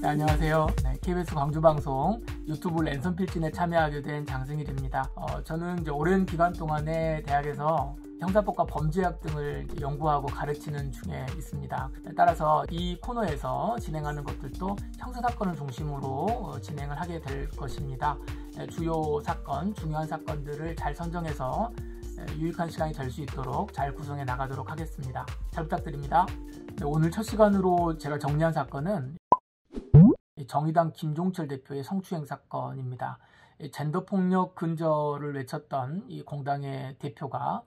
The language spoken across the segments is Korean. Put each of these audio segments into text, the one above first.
네, 안녕하세요. KBS 광주방송 유튜브 랜선 필진에 참여하게 된 장승일입니다. 저는 이제 오랜 기간 동안에 대학에서 형사법과 범죄학 등을 연구하고 가르치는 중에 있습니다. 따라서 이 코너에서 진행하는 것들도 형사사건을 중심으로 진행을 하게 될 것입니다. 주요 사건, 중요한 사건들을 잘 선정해서 유익한 시간이 될 수 있도록 잘 구성해 나가도록 하겠습니다. 잘 부탁드립니다. 오늘 첫 시간으로 제가 정리한 사건은 정의당 김종철 대표의 성추행 사건입니다. 젠더폭력 근절을 외쳤던 이 공당의 대표가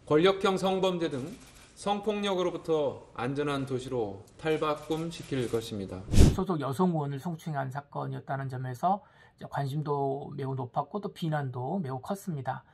권력형 성범죄 등 성폭력으로부터 안전한 도시로 탈바꿈시킬 것입니다. 소속 여성 의원을 성추행한 사건이었다는 점에서 관심도 매우 높았고 또 비난도 매우 컸습니다.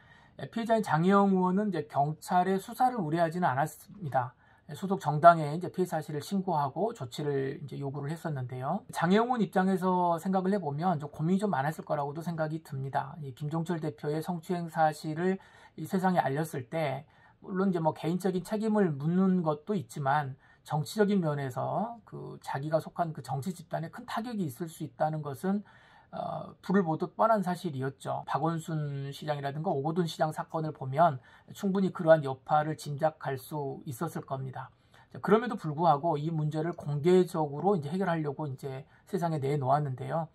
피해자인 장혜영 의원은 이제 경찰의 수사를 의뢰하지는 않았습니다. 소속 정당에 이제 피해 사실을 신고하고 조치를 이제 요구를 했었는데요. 장혜영 의원 입장에서 생각을 해보면 좀 고민이 좀 많았을 거라고도 생각이 듭니다. 이 김종철 대표의 성추행 사실을 이 세상에 알렸을 때 물론 이제 뭐 개인적인 책임을 묻는 것도 있지만 정치적인 면에서 그 자기가 속한 그 정치 집단에 큰 타격이 있을 수 있다는 것은 불을 보듯 뻔한 사실이었죠. 박원순 시장이라든가 오거돈 시장 사건을 보면 충분히 그러한 여파를 짐작할 수 있었을 겁니다. 그럼에도 불구하고 이 문제를 공개적으로 이제 해결하려고 이제 세상에 내놓았는데요.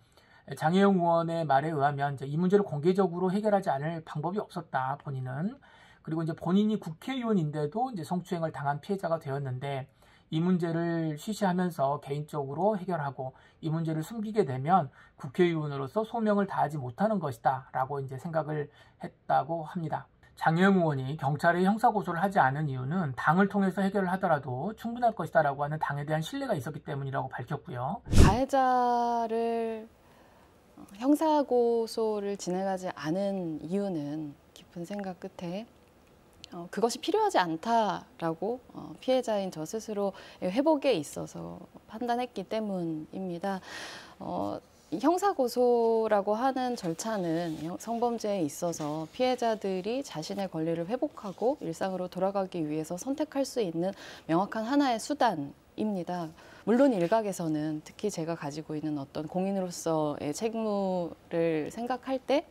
장혜영 의원의 말에 의하면 이제 이 문제를 공개적으로 해결하지 않을 방법이 없었다, 본인은. 그리고 이제 본인이 국회의원인데도 이제 성추행을 당한 피해자가 되었는데 이 문제를 쉬쉬하면서 개인적으로 해결하고 이 문제를 숨기게 되면 국회의원으로서 소명을 다하지 못하는 것이다 라고 이제 생각을 했다고 합니다. 장혜영 의원이 경찰에 형사고소를 하지 않은 이유는 당을 통해서 해결을 하더라도 충분할 것이다 라고 하는 당에 대한 신뢰가 있었기 때문이라고 밝혔고요. 가해자를 형사고소를 진행하지 않은 이유는 깊은 생각 끝에 그것이 필요하지 않다라고 피해자인 저 스스로 회복에 있어서 판단했기 때문입니다. 형사고소라고 하는 절차는 성범죄에 있어서 피해자들이 자신의 권리를 회복하고 일상으로 돌아가기 위해서 선택할 수 있는 명확한 하나의 수단입니다. 물론 일각에서는 특히 제가 가지고 있는 어떤 공인으로서의 책무를 생각할 때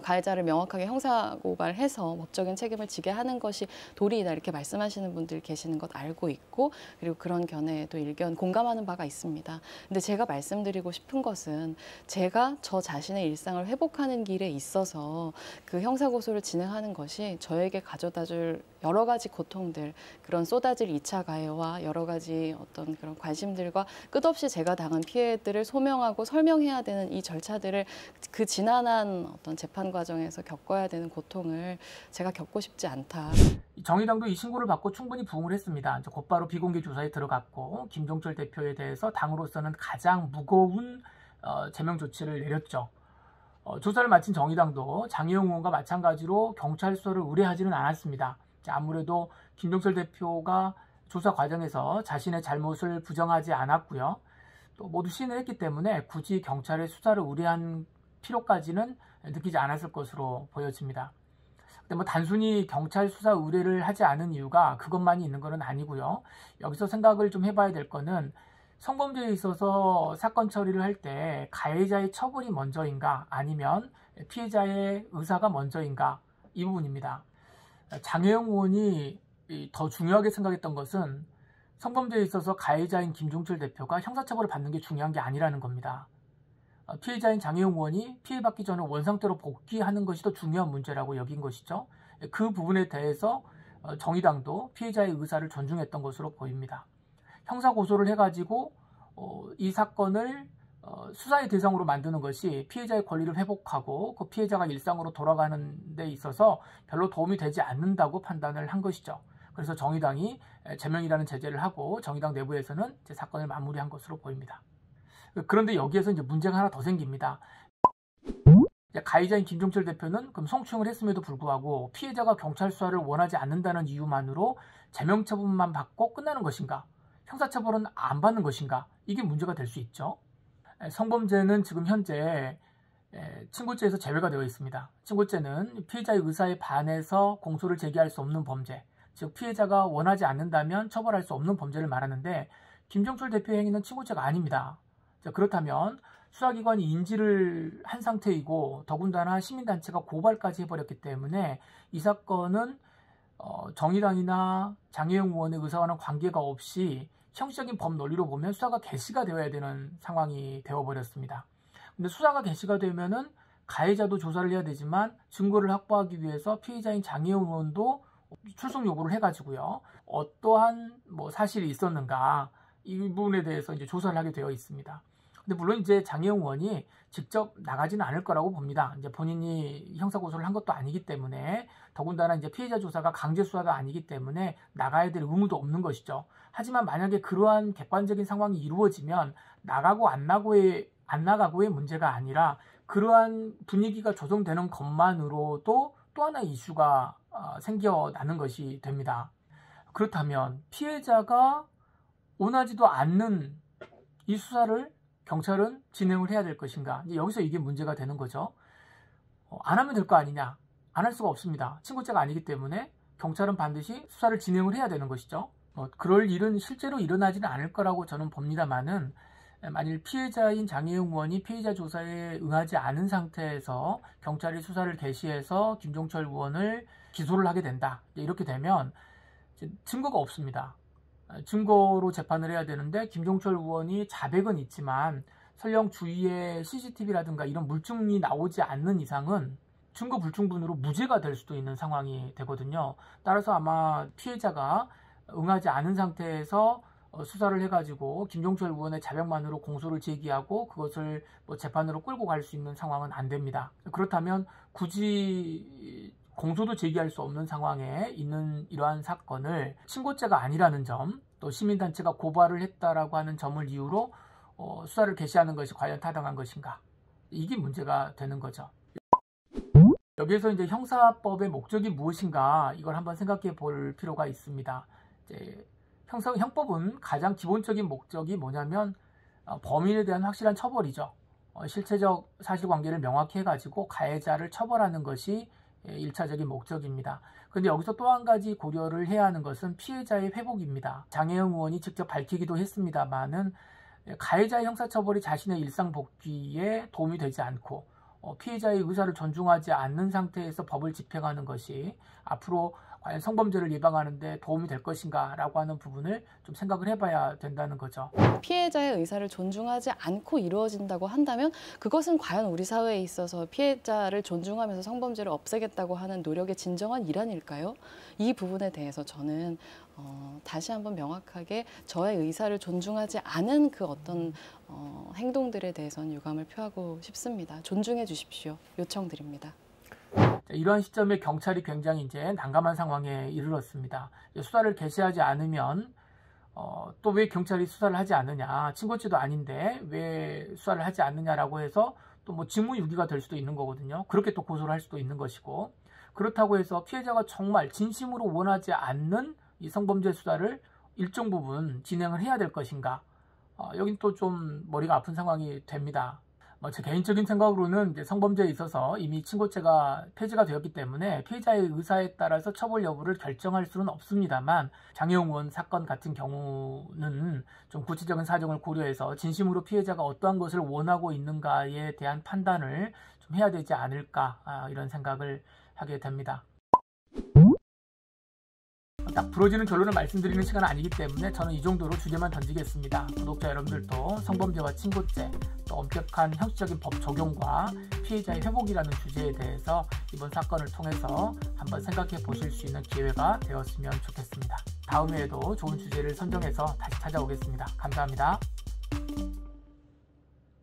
가해자를 명확하게 형사고발해서 법적인 책임을 지게 하는 것이 도리이다 이렇게 말씀하시는 분들 계시는 것 알고 있고 그리고 그런 견해에도 일견 공감하는 바가 있습니다. 근데 제가 말씀드리고 싶은 것은 제가 저 자신의 일상을 회복하는 길에 있어서 그 형사고소를 진행하는 것이 저에게 가져다줄 여러 가지 고통들, 그런 쏟아질 2차 가해와 여러 가지 어떤 그런 관심들과 끝없이 제가 당한 피해들을 소명하고 설명해야 되는 이 절차들을 그 지난한 어떤 재판 과정에서 겪어야 되는 고통을 제가 겪고 싶지 않다. 정의당도 이 신고를 받고 충분히 부응을 했습니다. 곧바로 비공개 조사에 들어갔고 김종철 대표에 대해서 당으로서는 가장 무거운 제명 조치를 내렸죠. 조사를 마친 정의당도 장혜영 의원과 마찬가지로 경찰 수사를 의뢰하지는 않았습니다. 아무래도 김종철 대표가 조사 과정에서 자신의 잘못을 부정하지 않았고요. 또 모두 시인을 했기 때문에 굳이 경찰의 수사를 의뢰한 필요까지는 느끼지 않았을 것으로 보여집니다. 근데 뭐 단순히 경찰 수사 의뢰를 하지 않은 이유가 그것만이 있는 것은 아니고요. 여기서 생각을 좀 해봐야 될 거는 성범죄에 있어서 사건 처리를 할 때 가해자의 처벌이 먼저인가 아니면 피해자의 의사가 먼저인가 이 부분입니다. 장혜영 의원이 더 중요하게 생각했던 것은 성범죄에 있어서 가해자인 김종철 대표가 형사처벌을 받는 게 중요한 게 아니라는 겁니다. 피해자인 장혜영 의원이 피해받기 전에 원상태로 복귀하는 것이 더 중요한 문제라고 여긴 것이죠. 그 부분에 대해서 정의당도 피해자의 의사를 존중했던 것으로 보입니다. 형사고소를 해가지고 이 사건을 수사의 대상으로 만드는 것이 피해자의 권리를 회복하고 그 피해자가 일상으로 돌아가는 데 있어서 별로 도움이 되지 않는다고 판단을 한 것이죠. 그래서 정의당이 제명이라는 제재를 하고 정의당 내부에서는 사건을 마무리한 것으로 보입니다. 그런데 여기에서 이제 문제가 하나 더 생깁니다. 가해자인 김종철 대표는 그럼 성추행을 했음에도 불구하고 피해자가 경찰 수사를 원하지 않는다는 이유만으로 제명 처분만 받고 끝나는 것인가? 형사처벌은 안 받는 것인가? 이게 문제가 될 수 있죠. 성범죄는 지금 현재 친고죄에서 제외가 되어 있습니다. 친고죄는 피해자의 의사에 반해서 공소를 제기할 수 없는 범죄, 즉 피해자가 원하지 않는다면 처벌할 수 없는 범죄를 말하는데 김종철 대표의 행위는 친고죄가 아닙니다. 자, 그렇다면 수사기관이 인지를 한 상태이고 더군다나 시민단체가 고발까지 해버렸기 때문에 이 사건은 정의당이나 장혜영 의원의 의사와는 관계가 없이 형식적인 법 논리로 보면 수사가 개시가 되어야 되는 상황이 되어버렸습니다. 근데 수사가 개시가 되면은 가해자도 조사를 해야 되지만 증거를 확보하기 위해서 피해자인 장혜영 의원도 출석 요구를 해가지고요. 어떠한 사실이 있었는가 이 부분에 대해서 이제 조사를 하게 되어 있습니다. 근데 물론 이제 장혜영 의원이 직접 나가지는 않을 거라고 봅니다. 이제 본인이 형사고소를 한 것도 아니기 때문에 더군다나 이제 피해자 조사가 강제 수사가 아니기 때문에 나가야 될 의무도 없는 것이죠. 하지만 만약에 그러한 객관적인 상황이 이루어지면 나가고 안 나가고의 문제가 아니라 그러한 분위기가 조성되는 것만으로도 또 하나의 이슈가 생겨나는 것이 됩니다. 그렇다면 피해자가 원하지도 않는 이 수사를 경찰은 진행을 해야 될 것인가? 이제 여기서 이게 문제가 되는 거죠. 안 하면 될 거 아니냐? 안 할 수가 없습니다. 친고죄가 아니기 때문에 경찰은 반드시 수사를 진행을 해야 되는 것이죠. 그럴 일은 실제로 일어나지는 않을 거라고 저는 봅니다만은 만일 피해자인 장혜영 의원이 피해자 조사에 응하지 않은 상태에서 경찰이 수사를 개시해서 김종철 의원을 기소를 하게 된다. 이렇게 되면 증거가 없습니다. 증거로 재판을 해야 되는데 김종철 의원이 자백은 있지만 설령 주위에 CCTV라든가 이런 물증이 나오지 않는 이상은 증거 불충분으로 무죄가 될 수도 있는 상황이 되거든요. 따라서 아마 피해자가 응하지 않은 상태에서 수사를 해가지고 김종철 의원의 자백만으로 공소를 제기하고 그것을 재판으로 끌고 갈 수 있는 상황은 안 됩니다. 그렇다면 굳이 공소도 제기할 수 없는 상황에 있는 이러한 사건을 친고죄가 아니라는 점, 또 시민단체가 고발을 했다라고 하는 점을 이유로 수사를 개시하는 것이 과연 타당한 것인가? 이게 문제가 되는 거죠. 여기에서 이제 형사법의 목적이 무엇인가 이걸 한번 생각해 볼 필요가 있습니다. 이제 형법은 가장 기본적인 목적이 뭐냐면 범인에 대한 확실한 처벌이죠. 실체적 사실관계를 명확히 해가지고 가해자를 처벌하는 것이 1차적인 목적입니다. 그런데 여기서 또 한 가지 고려를 해야 하는 것은 피해자의 회복입니다. 장혜영 의원이 직접 밝히기도 했습니다만은 가해자의 형사처벌이 자신의 일상 복귀에 도움이 되지 않고 피해자의 의사를 존중하지 않는 상태에서 법을 집행하는 것이 앞으로 과연 성범죄를 예방하는 데 도움이 될 것인가 라고 하는 부분을 좀 생각을 해봐야 된다는 거죠. 피해자의 의사를 존중하지 않고 이루어진다고 한다면 그것은 과연 우리 사회에 있어서 피해자를 존중하면서 성범죄를 없애겠다고 하는 노력의 진정한 일환일까요? 이 부분에 대해서 저는 다시 한번 명확하게 저의 의사를 존중하지 않은 그 어떤 행동들에 대해서는 유감을 표하고 싶습니다. 존중해 주십시오. 요청드립니다. 이러한 시점에 경찰이 굉장히 이제 난감한 상황에 이르렀습니다. 수사를 개시하지 않으면 또 왜 경찰이 수사를 하지 않느냐, 친고죄도 아닌데 왜 수사를 하지 않느냐라고 해서 또 직무유기가 될 수도 있는 거거든요. 그렇게 또 고소를 할 수도 있는 것이고, 그렇다고 해서 피해자가 정말 진심으로 원하지 않는 이 성범죄 수사를 일정 부분 진행을 해야 될 것인가, 여긴 또 좀 머리가 아픈 상황이 됩니다. 제 개인적인 생각으로는 이제 성범죄에 있어서 이미 친고죄가 폐지가 되었기 때문에 피해자의 의사에 따라서 처벌 여부를 결정할 수는 없습니다만, 장혜영 의원 사건 같은 경우는 좀 구체적인 사정을 고려해서 진심으로 피해자가 어떠한 것을 원하고 있는가에 대한 판단을 좀 해야 되지 않을까, 이런 생각을 하게 됩니다. 딱 부러지는 결론을 말씀드리는 시간은 아니기 때문에 저는 이 정도로 주제만 던지겠습니다. 구독자 여러분들도 성범죄와 친고죄, 또 엄격한 형식적인 법 적용과 피해자의 회복이라는 주제에 대해서 이번 사건을 통해서 한번 생각해 보실 수 있는 기회가 되었으면 좋겠습니다. 다음에도 좋은 주제를 선정해서 다시 찾아오겠습니다. 감사합니다.